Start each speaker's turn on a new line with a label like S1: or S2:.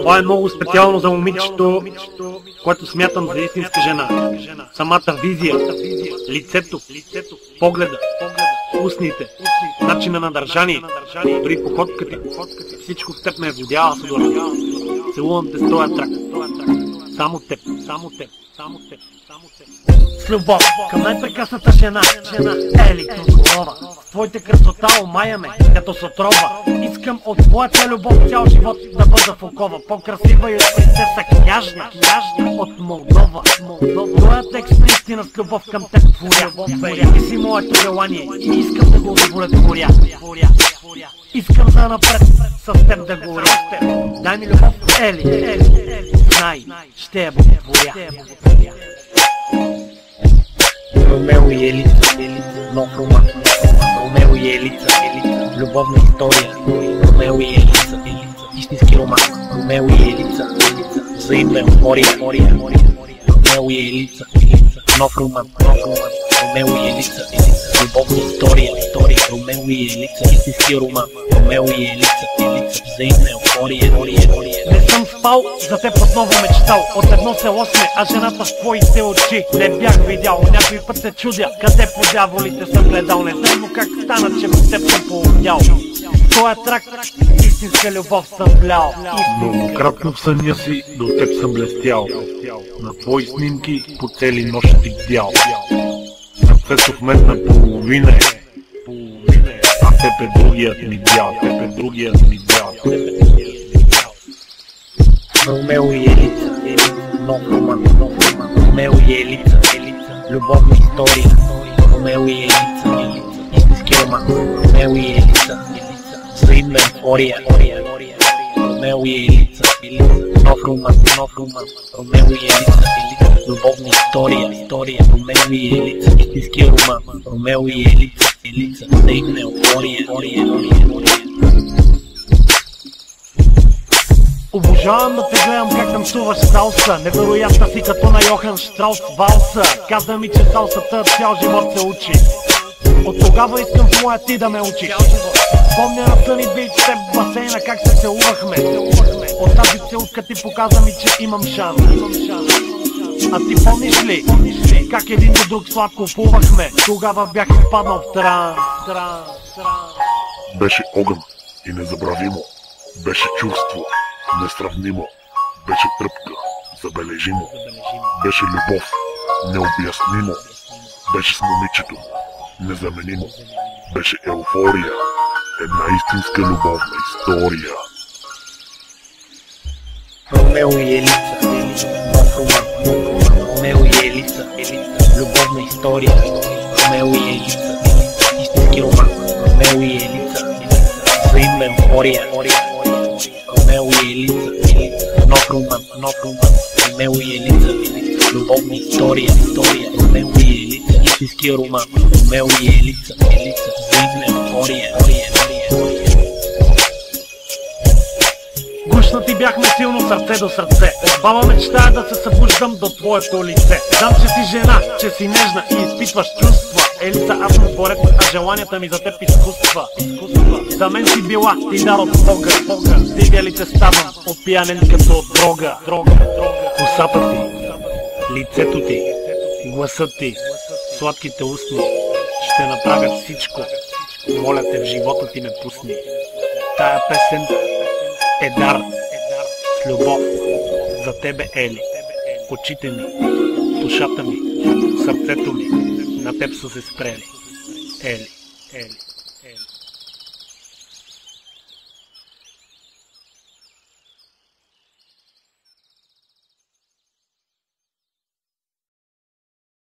S1: Това е много специално за момичето, което смятам за истинска жена. Самата визия, лицето, погледа, устните, начина на държание, дори походката. Всичко в теб ме е водява с удора. Целувам те с този трак. Само теб, само теб, само теб, само теб. С любов към най-прекрасната жена, Ели Тункова. С твоите красота омаяме, като с отрова. Искам от твоята любов цял живот да бъда в окова. По-красива и от принцеса княжна, от Молдова. Твоя текст наистина с любов към теб творя. Ти си моето желание и искам да го удовлетворя. Искам за напред с теб да говоря. Дай ми любов, Ели, знай, ще я боготворя.
S2: Ромео и Елица, нов роман. Ромео и Елица, любовна история. Ромео и Елица, истински роман. Ромео и Елица, взаимна еуфория. Ромео и Елица, нов роман. Ромео и Елица, любовна история. Ромео и Елица, истински роман. Ромео и Елица, взаимна еуфория.
S1: Не съм спал, за теб отново мечтал. От едно село сме, а жената в твоите очи не бях видял. Някой път се чудя, къде по дяволите съм гледал. Не знам как стана, че в теб съм полудял. Тоя трак, истинска любов съм влял.
S3: Многократно в съня си до теб съм блестял. На твои снимки по цели нощи бдял. Сърцето в мен наполовина е, а теб е другият ми дял.
S2: Ромео и Елица, нов роман. Ромео и Елица, любовна история. Ромео и Елица, истински роман. Ромео и Елица, взаимна еуфория. Ромео и Елица, нов роман. Ромео и Елица, любовна история. Ромео и Елица, истински роман. Ромео и Елица, взаимна еуфория.
S1: Обожавам да те гледам как танцуваш салса. Невероятна си като на Йохан Штраус валса. Каза ми, че салсата цял живот се учи. От тогава искам в моя ти да ме учиш. Помня на Съни Бич с теб в басейна как се целувахме. От тази целка ти показа ми, че имам шанс. А ти помниш ли как един до друг сладко плувахме? Тогава бях изпаднал в транс.
S3: Беше огън и незабравимо. Беше чувство несравнимо. Беше тръпка забележимо. Беше любов необяснимо. Беше с момичето незаменимо. Беше еуфория, една истинска любовна история.
S2: Ромео и Елица, нов роман. Ромео и Елица, любовна история. Ромео и Елица, истински роман. Ромео и Елица, взаимна еуфория. Ромео и Елица, нов роман. Ромео и Елица, любовна история. Ромео и Елица, истински роман. Ромео и Елица, взаимна еуфория.
S1: Гушна ти бяхме силно сърце до сърце. От баба мечтая да се събуждам до твоето лице. Знам, че си жена, че си нежна и изпитваш чувства. Елица, аз съм творец, а желанията ми за теб изкуства. За мен си била ти дар от Бога. Стига ли те ставам опиянен като дрога. Косата ти, лицето ти, гласът ти, сладките устни ще направят всичко. Моля те, в живота ти ме пусни. Тая песен е дар с любов за тебе, Ели. Очите ми, душата ми, сърцето ми на теб са се спрели. Ели.